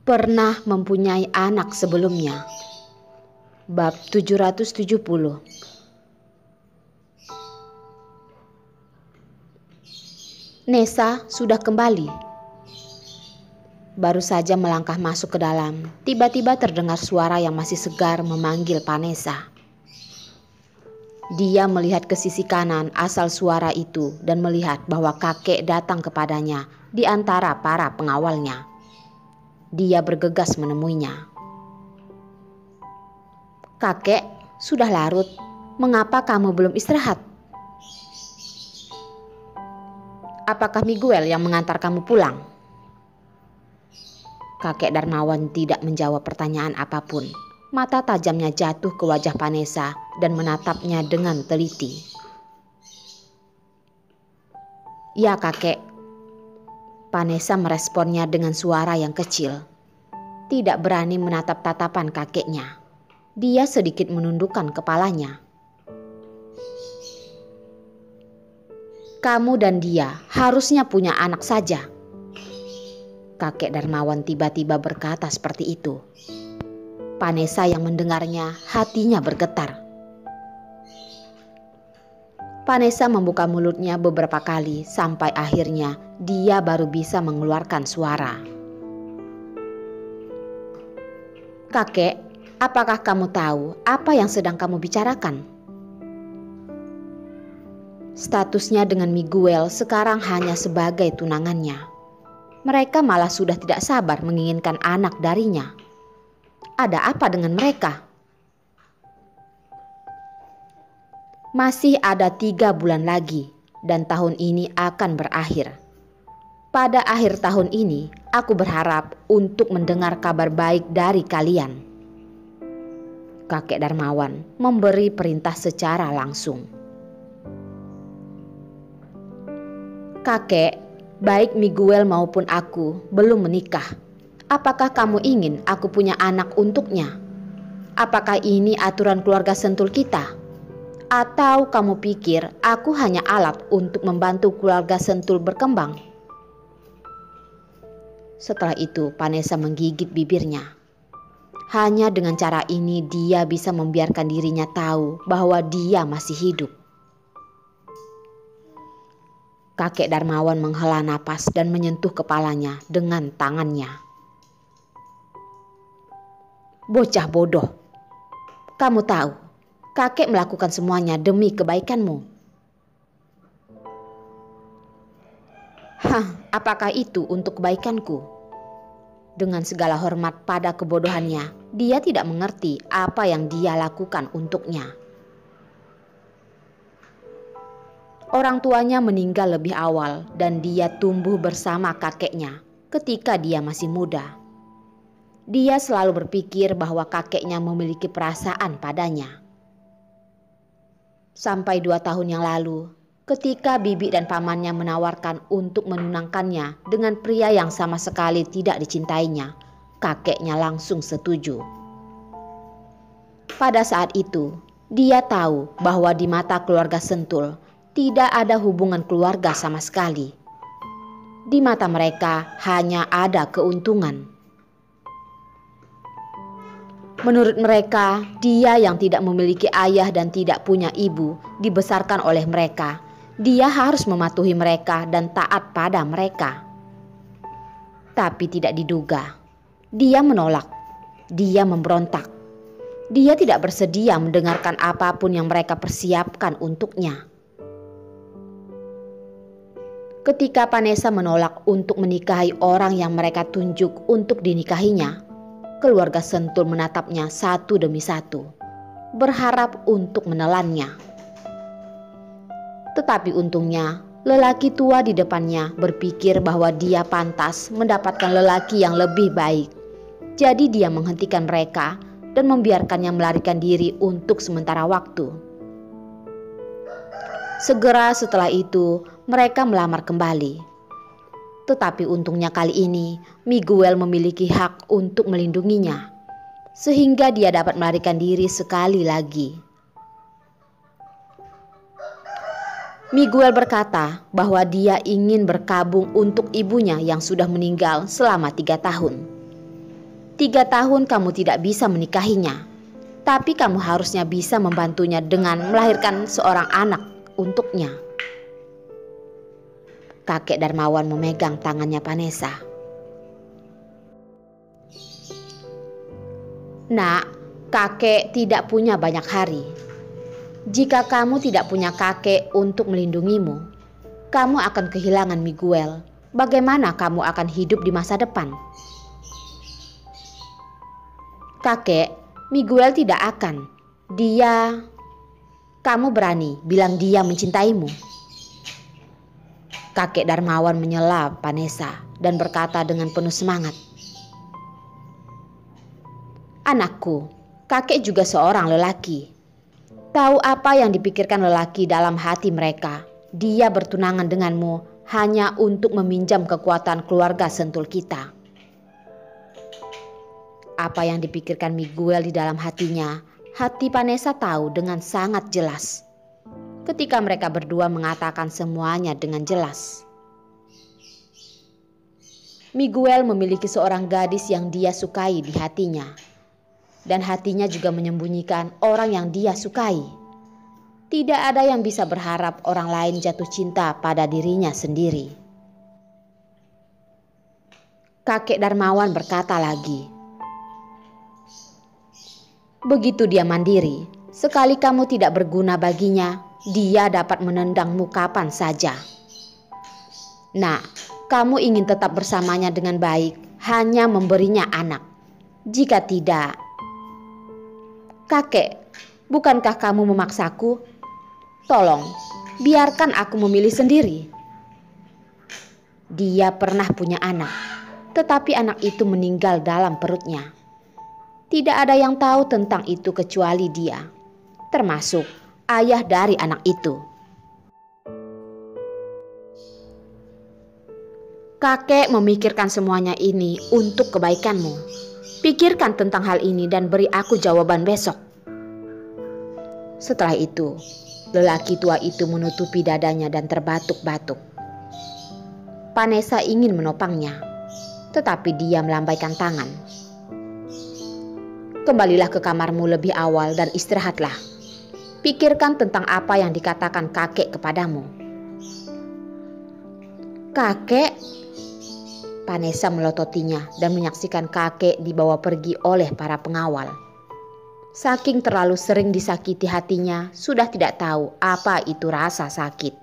pernah mempunyai anak sebelumnya. Bab 770. Nessa sudah kembali. Baru saja melangkah masuk ke dalam, tiba-tiba terdengar suara yang masih segar memanggil Vanessa. Dia melihat ke sisi kanan asal suara itu dan melihat bahwa kakek datang kepadanya di antara para pengawalnya. Dia bergegas menemuinya. "Kakek, sudah larut. Mengapa kamu belum istirahat? Apakah Miguel yang mengantar kamu pulang?" Kakek Darmawan tidak menjawab pertanyaan apapun. Mata tajamnya jatuh ke wajah Vanessa dan menatapnya dengan teliti. "Ya, kakek." Vanessa meresponnya dengan suara yang kecil. Tidak berani menatap tatapan kakeknya. Dia sedikit menundukkan kepalanya. "Kamu dan dia harusnya punya anak saja." Kakek Darmawan tiba-tiba berkata seperti itu. Vanessa yang mendengarnya hatinya bergetar. Vanessa membuka mulutnya beberapa kali sampai akhirnya dia baru bisa mengeluarkan suara. "Kakek, apakah kamu tahu apa yang sedang kamu bicarakan?" Statusnya dengan Miguel sekarang hanya sebagai tunangannya. Mereka malah sudah tidak sabar menginginkan anak darinya. Ada apa dengan mereka? Masih ada 3 bulan lagi dan tahun ini akan berakhir. Pada akhir tahun ini, aku berharap untuk mendengar kabar baik dari kalian. Kakek Darmawan memberi perintah secara langsung. "Kakek, baik Miguel maupun aku belum menikah. Apakah kamu ingin aku punya anak untuknya? Apakah ini aturan keluarga Sentul kita? Atau kamu pikir aku hanya alat untuk membantu keluarga Sentul berkembang?" Setelah itu Vanessa menggigit bibirnya. Hanya dengan cara ini dia bisa membiarkan dirinya tahu bahwa dia masih hidup. Kakek Darmawan menghela napas dan menyentuh kepalanya dengan tangannya. "Bocah bodoh. Kamu tahu, kakek melakukan semuanya demi kebaikanmu." "Hah, apakah itu untuk kebaikanku?" Dengan segala hormat pada kebodohannya, dia tidak mengerti apa yang dia lakukan untuknya. Orang tuanya meninggal lebih awal dan dia tumbuh bersama kakeknya ketika dia masih muda. Dia selalu berpikir bahwa kakeknya memiliki perasaan padanya. Sampai 2 tahun yang lalu, ketika bibi dan pamannya menawarkan untuk menunangkannya dengan pria yang sama sekali tidak dicintainya, kakeknya langsung setuju. Pada saat itu, dia tahu bahwa di mata keluarga Sentul tidak ada hubungan keluarga sama sekali. Di mata mereka hanya ada keuntungan. Menurut mereka, dia yang tidak memiliki ayah dan tidak punya ibu dibesarkan oleh mereka. Dia harus mematuhi mereka dan taat pada mereka. Tapi tidak diduga, dia menolak. Dia memberontak. Dia tidak bersedia mendengarkan apapun yang mereka persiapkan untuknya. Ketika Vanessa menolak untuk menikahi orang yang mereka tunjuk untuk dinikahinya, keluarga Sentul menatapnya satu demi satu, berharap untuk menelannya. Tetapi untungnya, lelaki tua di depannya berpikir bahwa dia pantas mendapatkan lelaki yang lebih baik. Jadi dia menghentikan mereka dan membiarkannya melarikan diri untuk sementara waktu. Segera setelah itu, mereka melamar kembali. Tetapi untungnya kali ini, Miguel memiliki hak untuk melindunginya, sehingga dia dapat melarikan diri sekali lagi. Miguel berkata bahwa dia ingin berkabung untuk ibunya yang sudah meninggal selama 3 tahun. 3 tahun kamu tidak bisa menikahinya, tapi kamu harusnya bisa membantunya dengan melahirkan seorang anak untuknya. Kakek Darmawan memegang tangannya Vanessa. Nak, kakek tidak punya banyak hari. Jika kamu tidak punya kakek untuk melindungimu, kamu akan kehilangan Miguel. Bagaimana kamu akan hidup di masa depan? Kakek, Miguel tidak akan. Kamu berani bilang dia mencintaimu? Kakek Darmawan menyela Vanessa dan berkata dengan penuh semangat. Anakku, kakek juga seorang lelaki. Tahu apa yang dipikirkan lelaki dalam hati mereka. Dia bertunangan denganmu hanya untuk meminjam kekuatan keluarga Sentul kita. Apa yang dipikirkan Miguel di dalam hatinya, hati Vanessa tahu dengan sangat jelas. Ketika mereka berdua mengatakan semuanya dengan jelas. Miguel memiliki seorang gadis yang dia sukai di hatinya. Dan hatinya juga menyembunyikan orang yang dia sukai. Tidak ada yang bisa berharap orang lain jatuh cinta pada dirinya sendiri. Kakek Darmawan berkata lagi, begitu dia mandiri, sekali kamu tidak berguna baginya, dia dapat menendangmu kapan saja. Nah, kamu ingin tetap bersamanya dengan baik, hanya memberinya anak. Jika tidak, kakek, bukankah kamu memaksaku? Tolong, biarkan aku memilih sendiri. Dia pernah punya anak, tetapi anak itu meninggal dalam perutnya. Tidak ada yang tahu tentang itu kecuali dia, termasuk ayah dari anak itu. Kakek memikirkan semuanya ini untuk kebaikanmu. Pikirkan tentang hal ini dan beri aku jawaban besok. Setelah itu, lelaki tua itu menutupi dadanya dan terbatuk-batuk. Vanessa ingin menopangnya, tetapi dia melambaikan tangan. Kembalilah ke kamarmu lebih awal dan istirahatlah. Pikirkan tentang apa yang dikatakan kakek kepadamu. Kakek? Vanessa melototinya dan menyaksikan kakek dibawa pergi oleh para pengawal. Saking terlalu sering disakiti hatinya, sudah tidak tahu apa itu rasa sakit.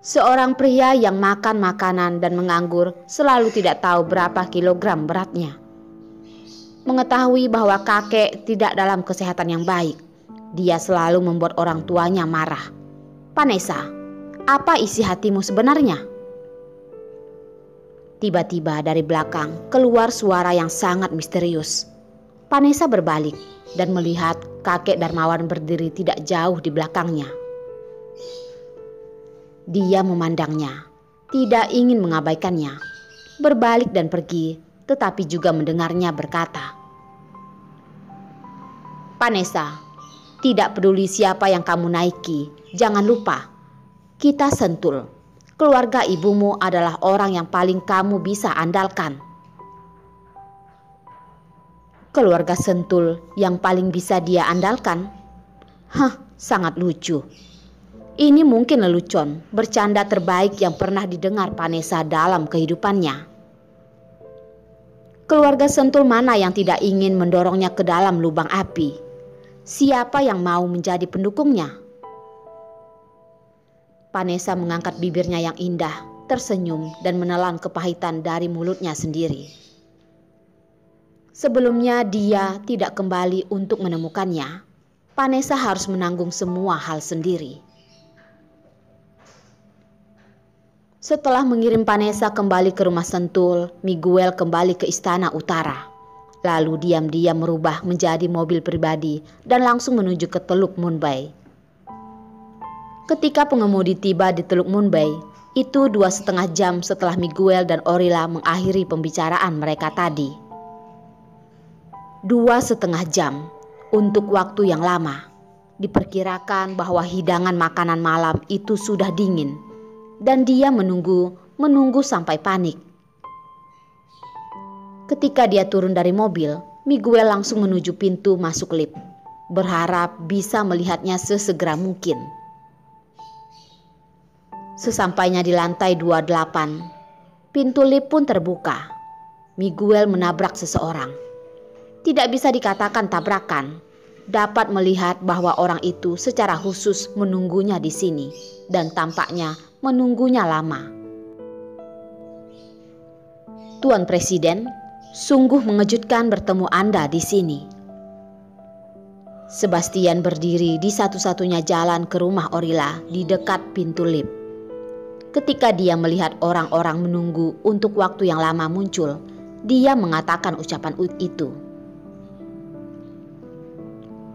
Seorang pria yang makan makanan dan menganggur selalu tidak tahu berapa kilogram beratnya. Mengetahui bahwa kakek tidak dalam kesehatan yang baik, dia selalu membuat orang tuanya marah. Vanessa, apa isi hatimu sebenarnya? Tiba-tiba dari belakang keluar suara yang sangat misterius. Vanessa berbalik dan melihat kakek Darmawan berdiri tidak jauh di belakangnya. Dia memandangnya, tidak ingin mengabaikannya, berbalik dan pergi, tetapi juga mendengarnya berkata, Vanessa, tidak peduli siapa yang kamu naiki, jangan lupa, kita Sentul. Keluarga ibumu adalah orang yang paling kamu bisa andalkan. Keluarga Sentul yang paling bisa dia andalkan? Sangat lucu. Ini mungkin lelucon, bercanda terbaik yang pernah didengar Vanessa dalam kehidupannya. Keluarga Sentul mana yang tidak ingin mendorongnya ke dalam lubang api? Siapa yang mau menjadi pendukungnya? Vanessa mengangkat bibirnya yang indah, tersenyum dan menelan kepahitan dari mulutnya sendiri. Sebelumnya dia tidak kembali untuk menemukannya. Vanessa harus menanggung semua hal sendiri. Setelah mengirim Vanessa kembali ke rumah Sentul, Miguel kembali ke Istana Utara. Lalu diam-diam merubah menjadi mobil pribadi dan langsung menuju ke Teluk Munbay. Ketika pengemudi tiba di Teluk Munbay, itu 2,5 jam setelah Miguel dan Orilla mengakhiri pembicaraan mereka tadi. 2,5 jam untuk waktu yang lama. Diperkirakan bahwa hidangan makanan malam itu sudah dingin dan dia menunggu menunggu sampai panik. Ketika dia turun dari mobil, Miguel langsung menuju pintu masuk lift, berharap bisa melihatnya sesegera mungkin. Sesampainya di lantai 28, pintu lift pun terbuka. Miguel menabrak seseorang. Tidak bisa dikatakan tabrakan. Dapat melihat bahwa orang itu secara khusus menunggunya di sini dan tampaknya menunggunya lama. Tuan Presiden, sungguh mengejutkan bertemu Anda di sini. Sebastian berdiri di satu-satunya jalan ke rumah Orilla di dekat pintu lift. Ketika dia melihat orang-orang menunggu untuk waktu yang lama muncul, dia mengatakan ucapan itu.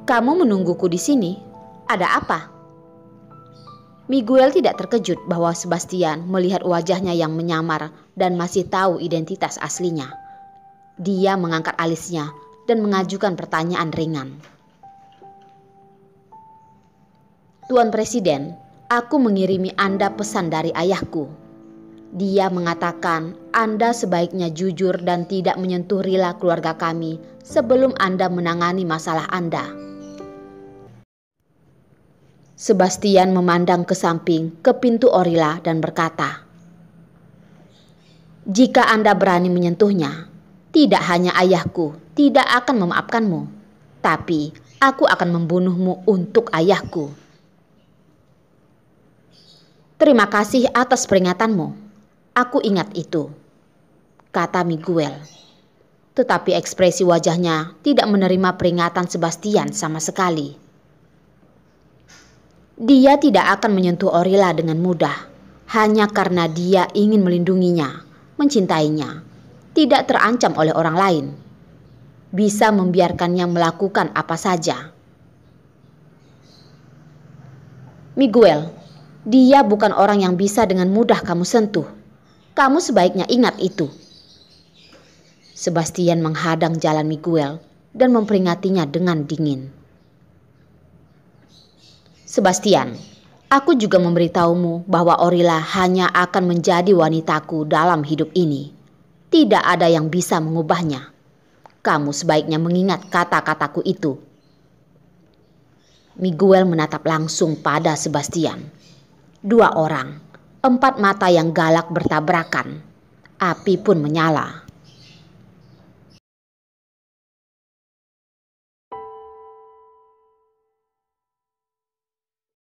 "Kamu menungguku di sini? Ada apa?" Miguel tidak terkejut bahwa Sebastian melihat wajahnya yang menyamar dan masih tahu identitas aslinya. Dia mengangkat alisnya dan mengajukan pertanyaan ringan. "Tuan Presiden, aku mengirimi Anda pesan dari ayahku. Dia mengatakan Anda sebaiknya jujur dan tidak menyentuh Rila keluarga kami sebelum Anda menangani masalah Anda." Sebastian memandang ke samping ke pintu Orilla dan berkata, "Jika Anda berani menyentuhnya, tidak hanya ayahku tidak akan memaafkanmu, tapi aku akan membunuhmu untuk ayahku." "Terima kasih atas peringatanmu. Aku ingat itu," kata Miguel. Tetapi ekspresi wajahnya tidak menerima peringatan Sebastian sama sekali. Dia tidak akan menyentuh Orilla dengan mudah, hanya karena dia ingin melindunginya, mencintainya, tidak terancam oleh orang lain. Bisa membiarkannya melakukan apa saja. "Miguel, dia bukan orang yang bisa dengan mudah kamu sentuh. Kamu sebaiknya ingat itu." Sebastian menghadang jalan Miguel dan memperingatinya dengan dingin. "Sebastian, aku juga memberitahumu bahwa Orilla hanya akan menjadi wanitaku dalam hidup ini. Tidak ada yang bisa mengubahnya. Kamu sebaiknya mengingat kata-kataku itu." Miguel menatap langsung pada Sebastian. 2 orang, 4 mata yang galak bertabrakan. Api pun menyala.